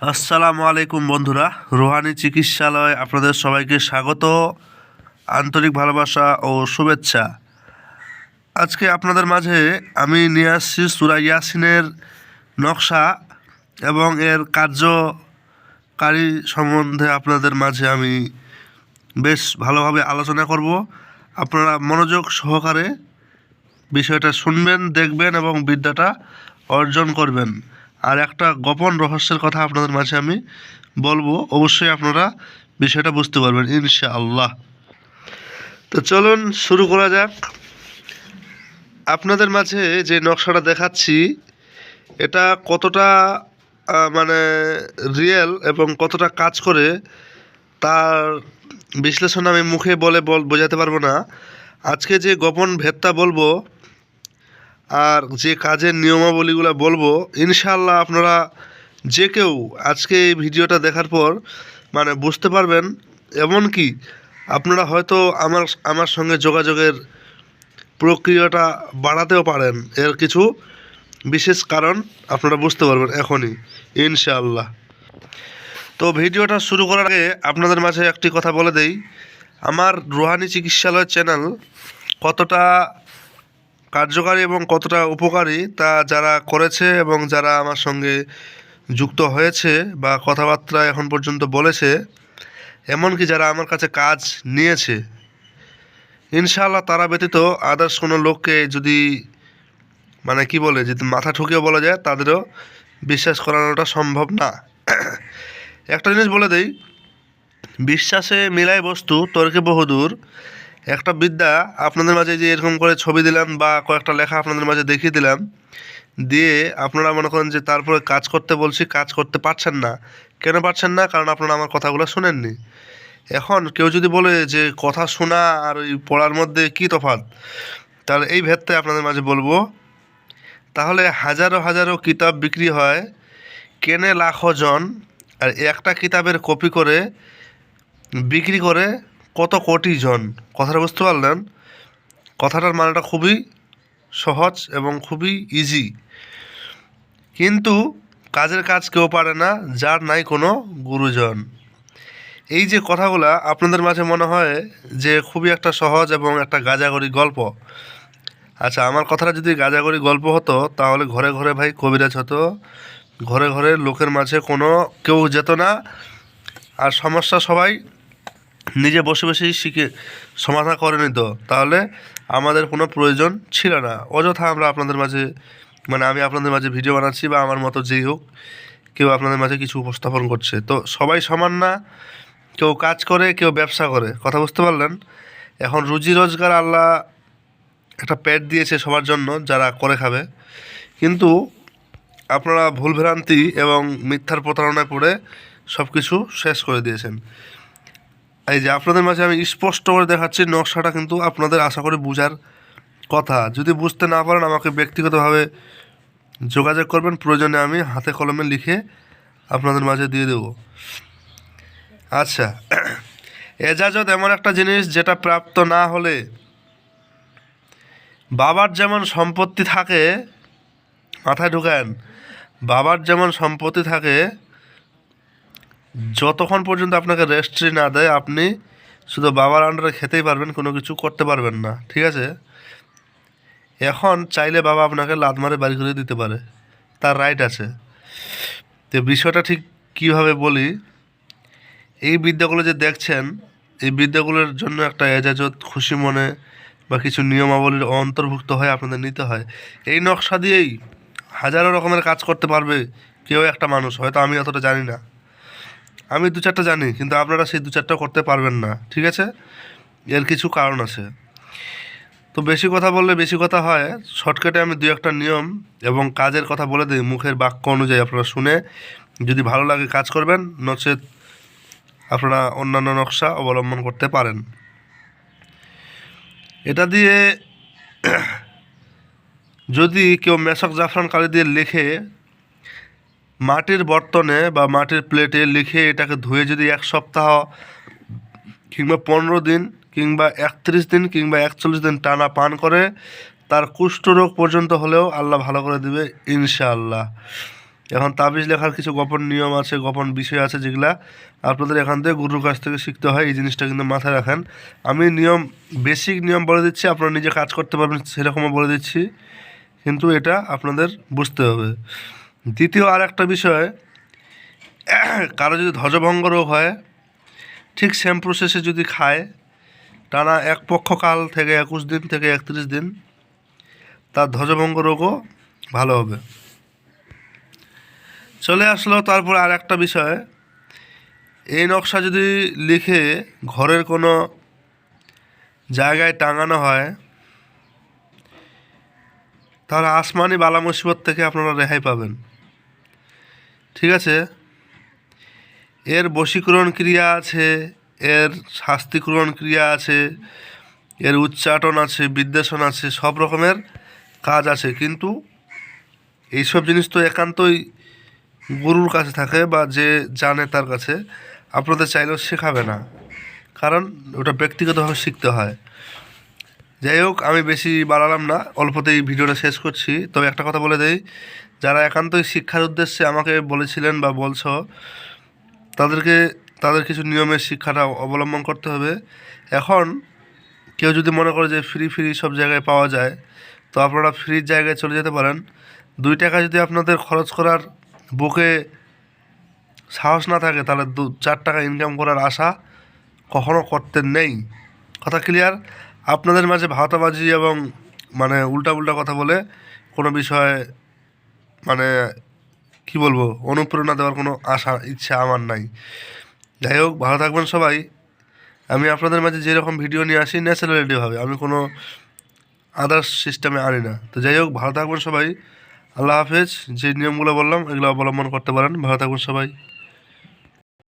আসসালামু আলাইকুম বন্ধুরা, রুহানি চিকিৎসালয় আপনাদের সবাইকে স্বাগত, আন্তরিক ভালোবাসা ও শুভেচ্ছা। আজকে আপনাদের মাঝে আমি নিয়ে আসছি সূরা ইয়াসিনের নকশা এবং এর কার্যকারী সম্বন্ধে আপনাদের মাঝে আমি বেশ ভালোভাবে আলোচনা করব। আপনারা মনোযোগ সহকারে বিষয়টা শুনবেন, দেখবেন এবং বিদ্যাটা অর্জন করবেন। আর একটা গোপন রহস্যের কথা আপনাদের মাঝে আমি বলবো, অবশ্যই আপনারা বিষয়টা বুঝতে পারবেন ইনশাআল্লাহ। তো চলুন শুরু করা যাক। আপনাদের মাঝে যে নকশাটা দেখাচ্ছি এটা কতটা মানে রিয়েল এবং কতটা কাজ করে তার বিশ্লেষণ আমি মুখে বোঝাতে পারবো না। আজকে যে গোপন ভেদটা বলবো আর যে কাজের নিয়মাবলীগুলো বলবো, ইনশাআল্লাহ আপনারা যে কেউ আজকে এই ভিডিওটা দেখার পর বুঝতে পারবেন। এমনকি আপনারা হয়তো আমার সঙ্গে যোগাযোগের প্রক্রিয়াটা বাড়াতেও পারেন। এর কিছু বিশেষ কারণ আপনারা বুঝতে পারবেন এখনই ইনশাআল্লাহ। তো ভিডিওটা শুরু করার আগে আপনাদের মাঝে একটি কথা বলে দেই, আমার রুহানি চিকিৎসালয় চ্যানেল কতটা কার্যকারী এবং কতটা উপকারী তা যারা করেছে এবং যারা আমার সঙ্গে যুক্ত হয়েছে বা কথাবার্তা এখন পর্যন্ত বলেছে, এমনকি যারা আমার কাছে কাজ নিয়েছে, ইনশাআল্লাহ তারা ব্যতীত আদার্স কোনো লোককে যদি যদি মাথা ঠুকিয়ে বলা যায়, তাদেরও বিশ্বাস করানোটা সম্ভব না। একটা জিনিস বলে দেই, বিশ্বাসে মিলায় বস্তু তর্কে বহুদূর। একটা বিদ্যা আপনাদের মাঝে যে এরকম করে ছবি দিলাম বা কয়েকটা লেখা আপনাদের মাঝে দেখিয়ে দিলাম, দিয়ে আপনারা মনে করেন যে তারপরে কাজ করতে বলছি, কাজ করতে পারছেন না। কেন পারছেন না? কারণ আপনারা আমার কথাগুলো শোনেননি। এখন কেউ যদি বলে যে কথা শোনা আর ওই পড়ার মধ্যে কী তফাৎ, তাহলে এই ভেদটা আপনাদের মাঝে বলবো। তাহলে হাজারো হাজারো কিতাব বিক্রি হয়, কেনে লাখো জন, আর একটা কিতাবের কপি করে বিক্রি করে কত কোটি জন। কথাটা বুঝতে পারলেন? কথাটার মানেটা খুবই সহজ এবং খুবই ইজি। কিন্তু কাজের কাজ কেউ পারে না যার নাই কোনো গুরুজন। এই যে কথাগুলা আপনাদের মাঝে মনে হয় যে খুবই একটা সহজ এবং একটা গাঁজাগড়ি গল্প। আচ্ছা, আমার কথাটা যদি গাঁজাগড়ি গল্প হতো তাহলে ঘরে ঘরে ভাই কবিরাজ হতো, ঘরে ঘরে লোকের মাঝে কোনো কেউ যেত না, আর সমস্যা সবাই নিজে বসে বসেই শিখে সমাধান করে নিত। তাহলে আমাদের কোনো প্রয়োজন ছিল না। অযথা আমরা আপনাদের মাঝে আমি আপনাদের মাঝে ভিডিও বানাচ্ছি বা আমার মতো যেই হোক কেউ আপনাদের মাঝে কিছু উপস্থাপন করছে। তো সবাই সমান না, কেউ কাজ করে, কেউ ব্যবসা করে। কথা বুঝতে পারলেন? এখন রুজি রোজগার আল্লাহ একটা পেট দিয়েছে সবার জন্য যারা করে খাবে, কিন্তু আপনারা ভুলভ্রান্তি এবং মিথ্যার প্রতারণায় পড়ে সব কিছু শেষ করে দিয়েছেন। এই যে আপনাদের মাঝে আমি স্পষ্ট করে দেখাচ্ছি, নকশাটা কিন্তু আপনাদের আশা করি বোঝার কথা। যদি বুঝতে না পারেন আমাকে ব্যক্তিগতভাবে যোগাযোগ করবেন, প্রয়োজনে আমি হাতে কলমে লিখে আপনাদের মাঝে দিয়ে দেব। আচ্ছা, এজাজত এমন একটা জিনিস যেটা প্রাপ্ত না হলে বাবার যেমন সম্পত্তি থাকে, মাথায় ঢুকান, বাবার যেমন সম্পত্তি থাকে, যতক্ষণ পর্যন্ত আপনাকে রেজিস্ট্রি না দেয় আপনি শুধু বাবার আন্ডারে খেতেই পারবেন, কোনো কিছু করতে পারবেন না। ঠিক আছে? এখন চাইলে বাবা আপনাকে লাত মারে বাড়ি করে দিতে পারে, তার রাইট আছে। তো বিষয়টা ঠিক কীভাবে বলি, এই বিদ্যাগুলো যে দেখছেন, এই বিদ্যাগুলোর জন্য একটা এজাজত খুশি মনে বা কিছু নিয়মাবলীর অন্তর্ভুক্ত হয়ে আপনাদের নিতে হয়। এই নকশা দিয়েই হাজারো রকমের কাজ করতে পারবে কেউ একটা মানুষ। হয়তো আমি অতটা জানি না, আমি দু চারটা জানি, কিন্তু আপনারা সেই দু চারটা করতে পারবেন না। ঠিক আছে? এর কিছু কারণ আছে। তো বেশি কথা বললে বেশি কথা হয়, শর্টকাটে আমি দু একটা নিয়ম এবং কাজের কথা বলে দিই, মুখের বাক্য অনুযায়ী আপনারা শুনে যদি ভালো লাগে কাজ করবেন, নচেত আপনারা অন্যান্য নকশা অবলম্বন করতে পারেন। এটা দিয়ে যদি কেউ মেশক জাফরান কালি দিয়ে লিখে মাটির বর্তনে বা মাটির প্লেটে লিখে এটাকে ধুয়ে যদি 1 সপ্তাহ কিংবা 15 দিন কিংবা 31 দিন কিংবা 41 দিন টানা পান করে, তার কুষ্ঠরোগ পর্যন্ত হলেও আল্লাহ ভালো করে দেবে ইনশাআল্লাহ। এখন তাবিজ লেখার কিছু গোপন নিয়ম আছে, গোপন বিষয় আছে, যেগুলা আপনাদের এখান থেকে গুরুর কাছ থেকে শিখতে হয়। এই জিনিসটা কিন্তু মাথায় রাখেন। আমি নিয়ম, বেসিক নিয়ম বলে দিচ্ছি, আপনারা নিজে কাজ করতে পারবেন সেরকমও বলে দিচ্ছি, কিন্তু এটা আপনাদের বুঝতে হবে। দ্বিতীয় আর একটা বিষয়, কারো যদি ধ্বজভঙ্গ রোগ হয়, ঠিক সেম প্রসেসে যদি খায় টানা এক পক্ষকাল থেকে 21 দিন থেকে 31 দিন, তার ধ্বজভঙ্গ রোগও ভালো হবে। চলে আসলো তারপর আর একটা বিষয়, এই নকশা যদি লিখে ঘরের কোনো জায়গায় টাঙানো হয়, তাহলে আসমানি বালা মুসিবত থেকে আপনারা রেহাই পাবেন। ঠিক আছে, এর বশীকরণ ক্রিয়া আছে, এর শাস্তিকরণ ক্রিয়া আছে, এর উচ্চাটন আছে, বিদ্বেষণ আছে, সব রকমের কাজ আছে। কিন্তু এইসব জিনিস তো একান্তই গুরুর কাছে থাকে বা যে জানে তার কাছে, আপনাদের চাইলেও শেখাবে না, কারণ ওটা ব্যক্তিগতভাবে শিখতে হয়। যাই হোক, আমি বেশি বাড়ালাম না, অল্পতেই ভিডিওটা শেষ করছি। তবে একটা কথা বলে দেই, যারা একান্তই শিক্ষার উদ্দেশ্যে আমাকে বলেছিলেন বা বলছো, তাদের কিছু নিয়মের শিক্ষাটা অবলম্বন করতে হবে। এখন কেউ যদি মনে করে যে ফ্রি সব জায়গায় পাওয়া যায়, তো আপনারা ফ্রির জায়গায় চলে যেতে পারেন। 2 টাকা যদি আপনাদের খরচ করার বুকে সাহস না থাকে, তাহলে 4 টাকা ইনকাম করার আশা কখনো করতে নেই। কথা ক্লিয়ার? আপনাদের মাঝে ভাওতাবাজি এবং মানে উল্টা কথা বলে কোনো বিষয়ে মানে কি বলবো, অনুপ্রেরণা দেওয়ার কোনো ইচ্ছা আমার নাই। যাই হোক, ভালো থাকবেন সবাই। আমি আপনাদের মাঝে যেরকম ভিডিও নিয়ে আসি ন্যাচারালিটিভাবে, আমি কোনো আদার্স সিস্টেমে আনি না। তো যাই হোক, ভালো থাকবেন সবাই। আল্লাহ হাফেজ। যে নিয়মগুলো বললাম এগুলো অবলম্বন করতে পারেন। ভালো থাকবেন সবাই।